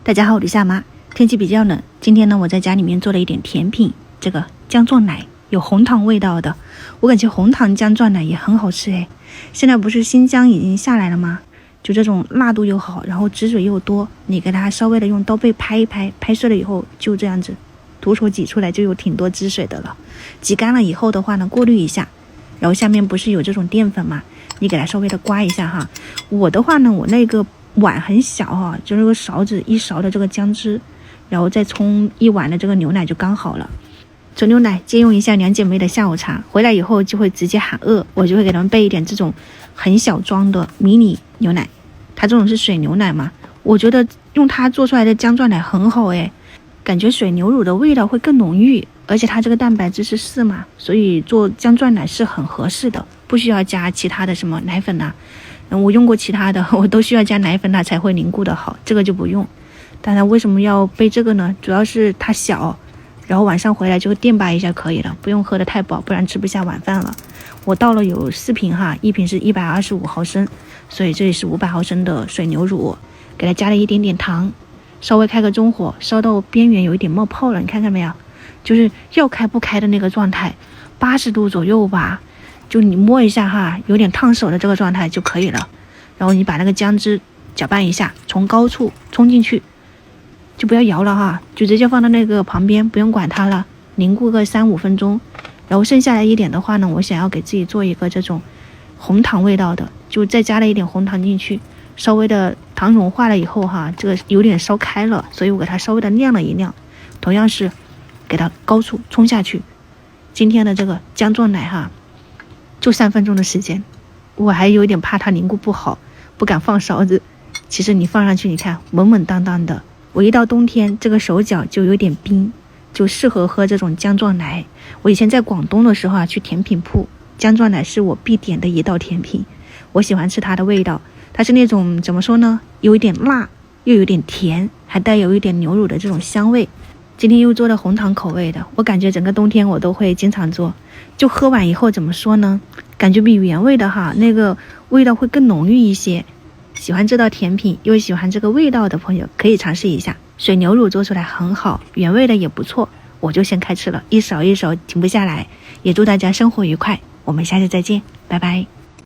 大家好，我是夏妈。天气比较冷，今天呢我在家里面做了一点甜品，这个姜撞奶有红糖味道的，我感觉红糖姜撞奶也很好吃诶。现在不是新疆已经下来了吗？就这种辣度又好，然后汁水又多，你给它稍微的用刀背拍一拍，拍碎了以后就这样子徒手挤出来就有挺多汁水的了。挤干了以后的话呢，过滤一下，然后下面不是有这种淀粉嘛，你给它稍微的刮一下哈。我的话呢，我那个碗很小哈，就那个勺子一勺的这个姜汁，然后再冲一碗的这个牛奶就刚好了。纯牛奶借用一下两姐妹的下午茶，回来以后就会直接喊饿，我就会给他们备一点这种很小装的迷你牛奶。它这种是水牛奶嘛，我觉得用它做出来的姜撞奶很好诶，感觉水牛乳的味道会更浓郁，而且它这个蛋白质是4嘛，所以做姜撞奶是很合适的，不需要加其他的什么奶粉啊。我用过其他的，我都需要加奶粉它才会凝固的好，这个就不用。当然为什么要备这个呢？主要是它小，然后晚上回来就垫吧一下可以了，不用喝得太饱，不然吃不下晚饭了。我倒了有4瓶哈，一瓶是125毫升，所以这里是500毫升的水牛乳，给它加了一点点糖，稍微开个中火，烧到边缘有一点冒泡了，你看看没有？就是要开不开的那个状态，80度左右吧，就你摸一下哈，有点烫手的这个状态就可以了。然后你把那个姜汁搅拌一下，从高处冲进去，就不要摇了哈，就直接放到那个旁边，不用管它了，凝固个3-5分钟。然后剩下来一点的话呢，我想要给自己做一个这种红糖味道的，就再加了一点红糖进去，稍微的糖融化了以后哈，这个有点烧开了，所以我给它稍微的晾了一晾，同样是给它高处冲下去。今天的这个姜撞奶哈，就3分钟的时间，我还有点怕它凝固不好，不敢放勺子。其实你放上去，你看稳稳当当的。我一到冬天，这个手脚就有点冰，就适合喝这种姜撞奶。我以前在广东的时候啊，去甜品铺，姜撞奶是我必点的一道甜品。我喜欢吃它的味道，它是那种怎么说呢，有一点辣，又有点甜，还带有一点牛乳的这种香味。今天又做了红糖口味的，我感觉整个冬天我都会经常做。就喝完以后怎么说呢，感觉比原味的哈那个味道会更浓郁一些。喜欢这道甜品又喜欢这个味道的朋友可以尝试一下，水牛乳做出来很好，原味的也不错，我就先开吃了，一勺一勺停不下来。也祝大家生活愉快，我们下次再见，拜拜。